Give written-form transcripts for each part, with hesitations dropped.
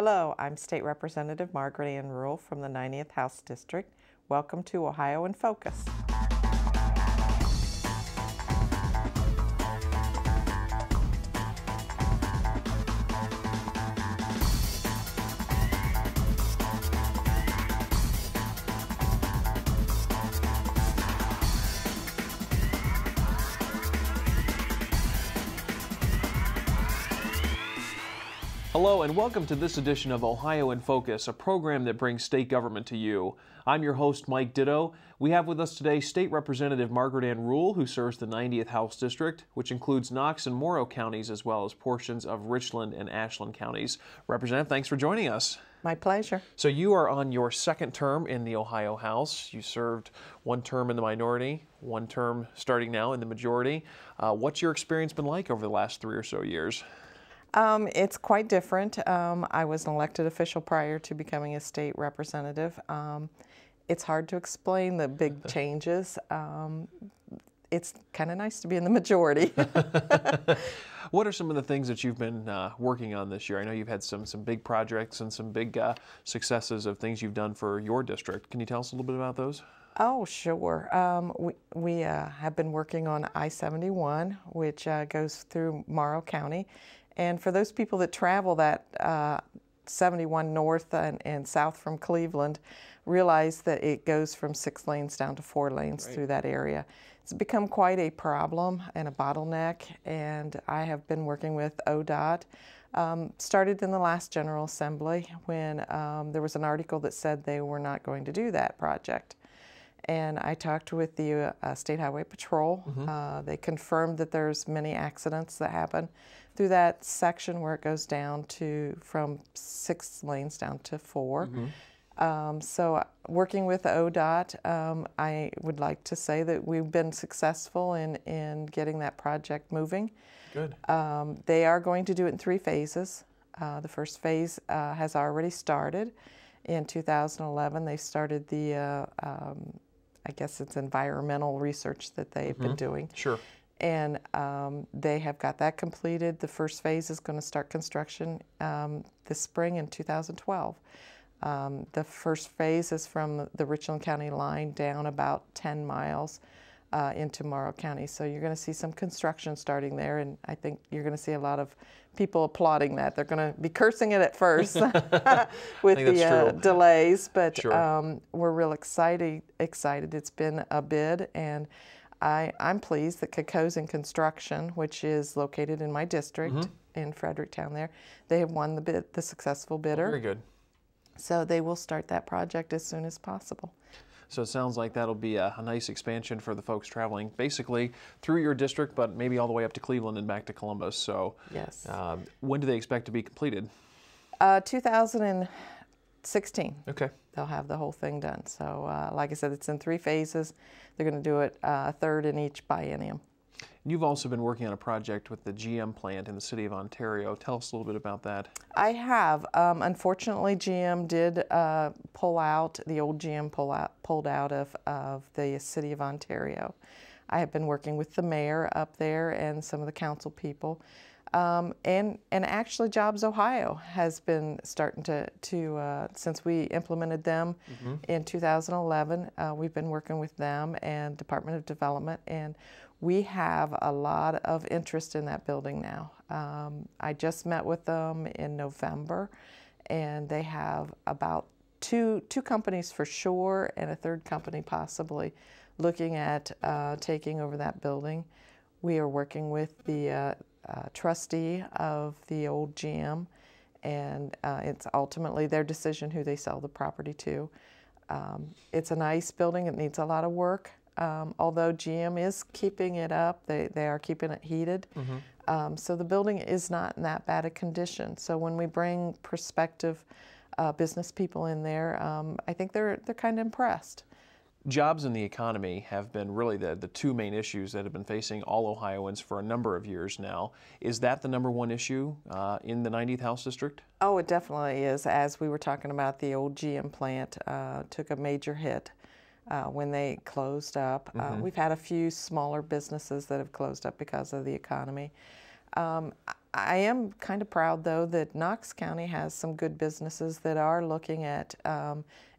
Hello, I'm State Representative Margaret Ruhl from the 90th House District. Welcome to Ohio in Focus. Hello and welcome to this edition of Ohio in Focus, a program that brings state government to you. I'm your host, Mike Ditto. We have with us today State Representative Margaret Ruhl, who serves the 90th House District, which includes Knox and Morrow counties as well as portions of Richland and Ashland counties. Representative, thanks for joining us. My pleasure. So you are on your second term in the Ohio House. You served one term in the minority, one term starting now in the majority. What's your experience been like over the last 3 or so years? It's quite different. I was an elected official prior to becoming a state representative. It's hard to explain the big changes. It's kind of nice to be in the majority. What are some of the things that you've been working on this year? I know you've had some big projects and some big successes of things you've done for your district. Can you tell us a little bit about those? Oh, sure. We have been working on I-71, which goes through Morrow County. And for those people that travel that 71 north and south from Cleveland, realize that it goes from 6 lanes down to 4 lanes through that area. It's become quite a problem and a bottleneck, and I have been working with ODOT. Started in the last General Assembly when there was an article that said they were not going to do that project. And I talked with the State Highway Patrol. They confirmed that there's many accidents that happen through that section where it goes down to from 6 lanes down to 4. So working with ODOT, I would like to say that we've been successful in getting that project moving. Good. They are going to do it in 3 phases. The first phase has already started. In 2011, they started the I guess it's environmental research that they've been doing. Sure. And they have got that completed. The first phase is going to start construction this spring in 2012. The first phase is from the Richland County line down about 10 miles into Morrow County. So you're going to see some construction starting there, and I think you're going to see a lot of people applauding that. They're going to be cursing it at first with the delays, but sure. We're real excited. It's been a bid, and I'm pleased that Kekosin Construction, which is located in my district in Fredericktown there, they have won the bid, the successful bidder. Oh, very good. So they will start that project as soon as possible. So it sounds like that'll be a nice expansion for the folks traveling basically through your district, but maybe all the way up to Cleveland and back to Columbus. So yes. When do they expect to be completed? 2016. Okay. They'll have the whole thing done. So like I said, it's in 3 phases. They're going to do it a third in each biennium. You've also been working on a project with the GM plant in the city of Ontario. Tell us a little bit about that. I have. Unfortunately, GM did pull out, the old GM pulled out of the city of Ontario. I have been working with the mayor up there and some of the council people. And actually Jobs Ohio has been starting to since we implemented them in 2011, we've been working with them and Department of Development, and we have a lot of interest in that building now. I just met with them in November, and they have about two companies for sure and a third company possibly looking at taking over that building. We are working with the trustee of the old GM, and it's ultimately their decision who they sell the property to. It's a nice building. It needs a lot of work. Although GM is keeping it up, they are keeping it heated. So the building is not in that bad a condition. So when we bring prospective business people in there, I think they're kind of impressed. Jobs and the economy have been really the 2 main issues that have been facing all Ohioans for a number of years now. Is that the #1 issue in the 90th House District? Oh, it definitely is. As we were talking about, the old GM plant took a major hit when they closed up. We've had a few smaller businesses that have closed up because of the economy. I am kind of proud, though, that Knox County has some good businesses that are looking at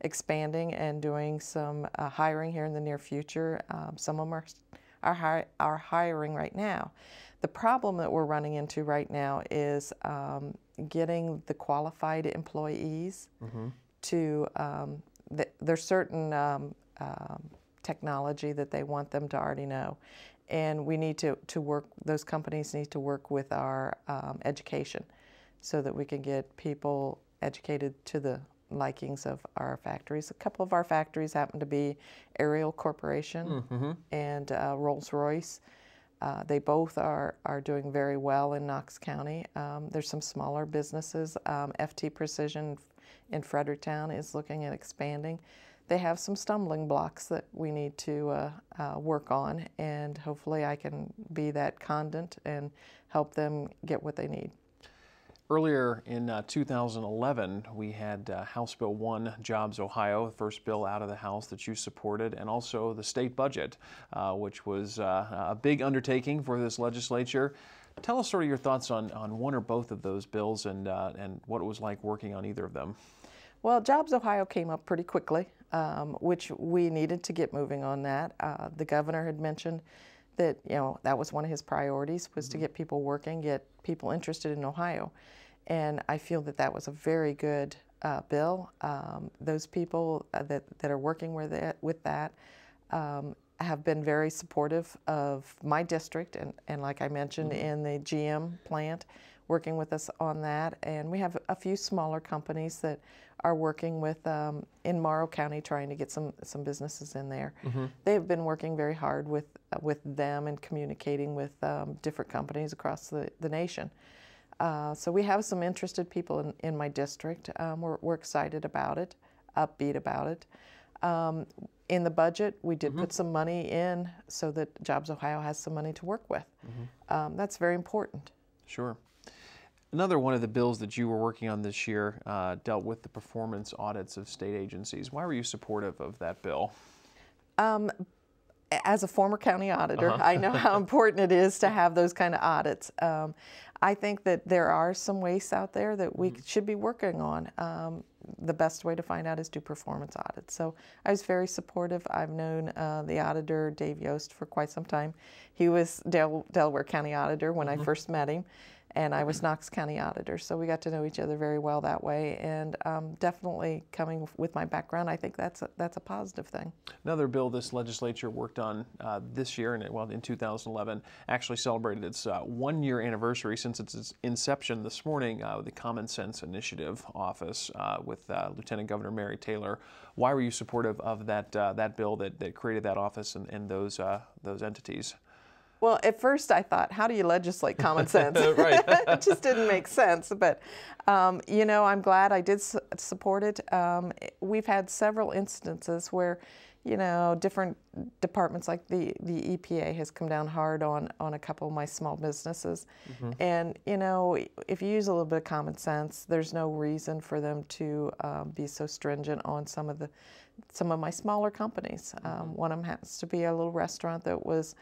expanding and doing some hiring here in the near future. Some of them are hiring right now. The problem that we're running into right now is getting the qualified employees to, there's certain technology that they want them to already know. And we need to work, those companies need to work with our education so that we can get people educated to the likings of our factories. A couple of our factories happen to be Ariel Corporation and Rolls-Royce. They both are doing very well in Knox County. There's some smaller businesses. FT Precision in Fredericktown is looking at expanding. They have some stumbling blocks that we need to work on, and hopefully I can be that conduit and help them get what they need. Earlier in 2011, we had House Bill 1, Jobs Ohio, the first bill out of the House that you supported, and also the state budget, which was a big undertaking for this legislature. Tell us sort of your thoughts on one or both of those bills and what it was like working on either of them. Well, Jobs Ohio came up pretty quickly, which we needed to get moving on that. The governor had mentioned that, that was one of his priorities, was to get people working, get people interested in Ohio. And I feel that that was a very good bill. Those people that are working with that have been very supportive of my district, and like I mentioned, in the GM plant, working with us on that. And we have a few smaller companies that are working with in Morrow County, trying to get some businesses in there. They've been working very hard with them and communicating with different companies across the nation. So we have some interested people in my district. We're excited about it, upbeat about it. In the budget, we did put some money in so that Jobs Ohio has some money to work with. That's very important. Sure. Another one of the bills that you were working on this year dealt with the performance audits of state agencies. Why were you supportive of that bill? As a former county auditor, I know how important it is to have those kind of audits. I think that there are some wastes out there that we should be working on. The best way to find out is do performance audits. So I was very supportive. I've known the auditor, Dave Yost, for quite some time. He was Delaware County Auditor when I first met him, and I was Knox County Auditor. So we got to know each other very well that way. And definitely coming with my background, I think that's a positive thing. Another bill this legislature worked on this year, in 2011, actually celebrated its 1-year anniversary since its inception this morning, the Common Sense Initiative Office with Lieutenant Governor Mary Taylor. Why were you supportive of that bill that created that office and those entities? Well, at first I thought, how do you legislate common sense? Right. It just didn't make sense. But, I'm glad I did support it. We've had several instances where, different departments like the EPA has come down hard on a couple of my small businesses. And, if you use a little bit of common sense, there's no reason for them to be so stringent on some of my smaller companies. One of them happens to be a little restaurant that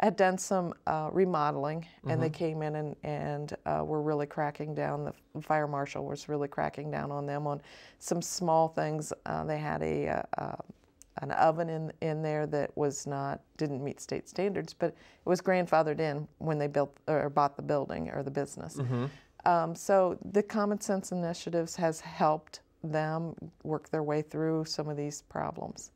had done some remodeling, and they came in and were really cracking down. The fire marshal was really cracking down on them on some small things. They had an oven in there that didn't meet state standards, but it was grandfathered in when they built or bought the building or the business. So the Common Sense Initiatives has helped them work their way through some of these problems.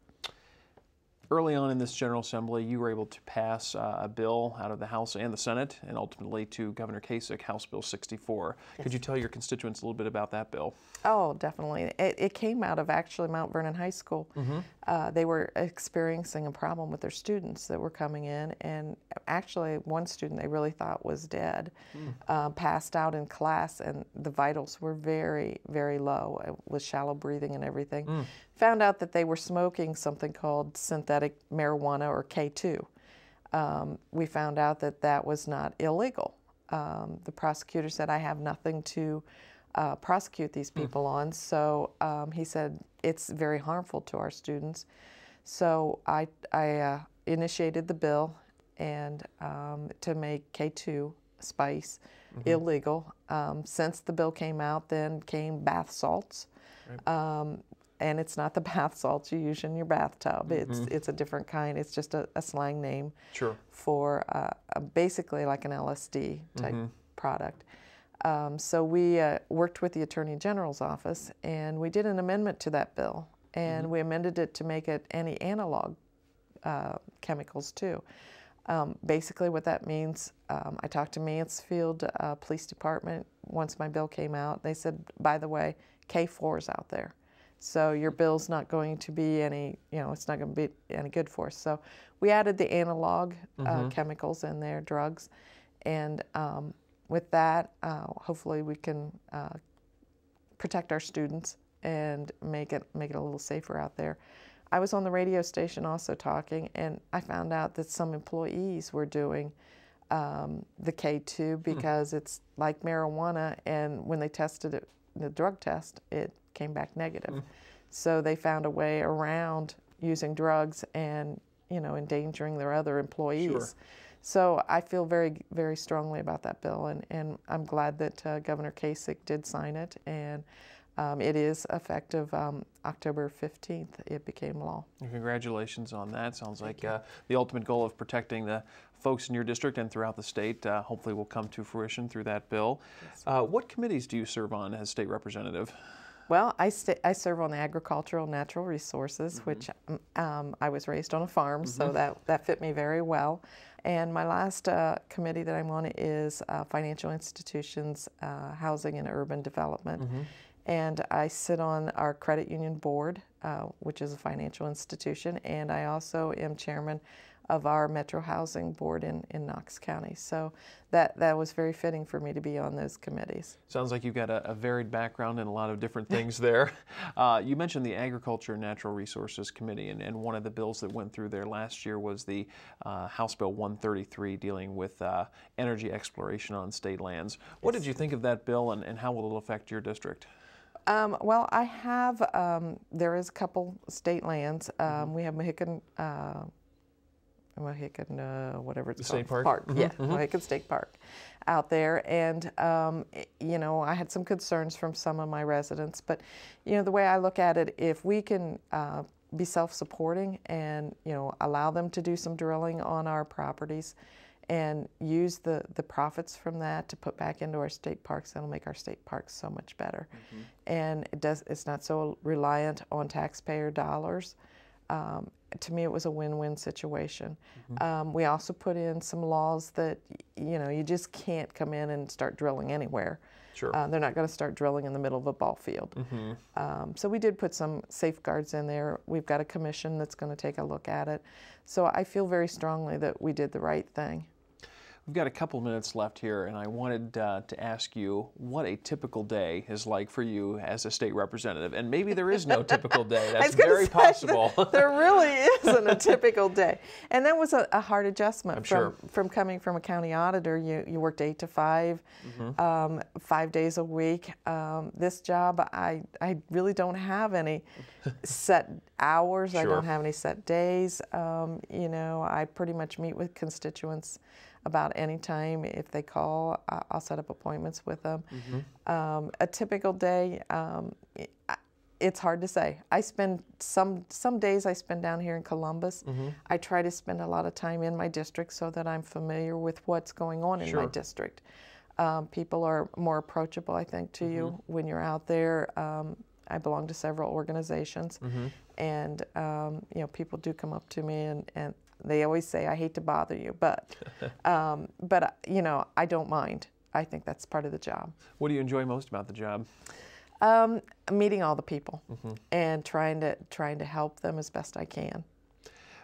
Early on in this General Assembly, you were able to pass a bill out of the House and the Senate, and ultimately to Governor Kasich, House Bill 64. Yes. Could you tell your constituents a little bit about that bill? Oh, definitely. It came out of actually Mount Vernon High School. They were experiencing a problem with their students that were coming in, and actually one student they really thought was dead, passed out in class, and the vitals were very, very low with shallow breathing and everything. Found out that they were smoking something called synthetic marijuana, or K2. We found out that was not illegal. The prosecutor said, I have nothing to prosecute these people on, so he said it's very harmful to our students. So I initiated the bill and to make K2 spice, illegal. Since the bill came out, then came bath salts. Right. And it's not the bath salts you use in your bathtub. It's a different kind. It's just a slang name for basically like an LSD type product. So we worked with the Attorney General's office, and we did an amendment to that bill, and we amended it to make it any analog chemicals too. Basically what that means, I talked to Mansfield Police Department once my bill came out. They said, by the way, K4's out there. So your bill's not going to be any, it's not going to be any good for us. So we added the analog chemicals in there, drugs, and with that, hopefully we can protect our students and make it a little safer out there. I was on the radio station also talking, and I found out that some employees were doing the K2 because it's like marijuana, and when they tested it, the drug test, it came back negative. So they found a way around using drugs and, endangering their other employees. So I feel very, very strongly about that bill, and I'm glad that Governor Kasich did sign it, and it is effective October 15th. It became law. Congratulations on that. Sounds like the ultimate goal of protecting the folks in your district and throughout the state hopefully will come to fruition through that bill. Yes. What committees do you serve on as state representative? Well, I serve on the Agricultural and Natural Resources, which I was raised on a farm, so that fit me very well. And my last committee that I'm on is Financial Institutions, Housing and Urban Development. And I sit on our credit union board, which is a financial institution, and I also am chairman of our Metro Housing Board in Knox County. So that was very fitting for me to be on those committees. Sounds like you've got a varied background in a lot of different things there. You mentioned the Agriculture and Natural Resources Committee, and one of the bills that went through there last year was the House Bill 133 dealing with energy exploration on state lands. What did you think of that bill, and how will it affect your district? Well, I have, there is a couple state lands. We have Mohican, whatever it's called. State Park? Yeah, Mohican State Park out there. And, I had some concerns from some of my residents. But, the way I look at it, if we can be self-supporting and, allow them to do some drilling on our properties and use the profits from that to put back into our state parks, that'll make our state parks so much better. And it's not so reliant on taxpayer dollars. To me, it was a win-win situation. We also put in some laws that, you just can't come in and start drilling anywhere. They're not going to start drilling in the middle of a ball field. So we did put some safeguards in there. We've got a commission that's going to take a look at it. So I feel very strongly that we did the right thing. We've got a couple minutes left here, and I wanted to ask you what a typical day is like for you as a state representative. And maybe there is no typical day. That's very possible. There really isn't a typical day. And that was a hard adjustment from coming from a county auditor. You worked 8 to 5, 5 days a week. This job, I really don't have any set hours. I don't have any set days. I pretty much meet with constituents about any time. If they call, I'll set up appointments with them. A typical day, it's hard to say. I spend some days I spend down here in Columbus. I try to spend a lot of time in my district so that I'm familiar with what's going on in my district. People are more approachable, I think, to you when you're out there. I belong to several organizations, and people do come up to me and they always say, I hate to bother you, but I don't mind. I think that's part of the job. What do you enjoy most about the job? Meeting all the people and trying to help them as best I can.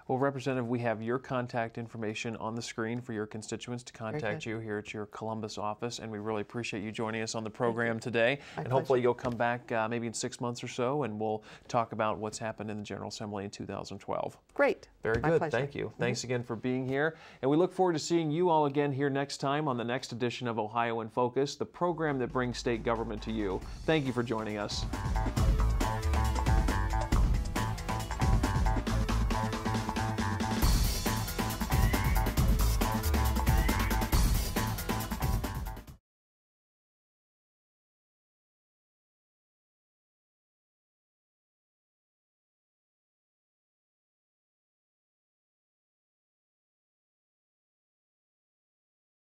Well, Representative, we have your contact information on the screen for your constituents to contact you here at your Columbus office, and we really appreciate you joining us on the program today. And hopefully you'll come back maybe in 6 months or so, and we'll talk about what's happened in the General Assembly in 2012. Great. Very good. Thank you. Thanks again for being here, and we look forward to seeing you all again here next time on the next edition of Ohio in Focus, the program that brings state government to you. Thank you for joining us.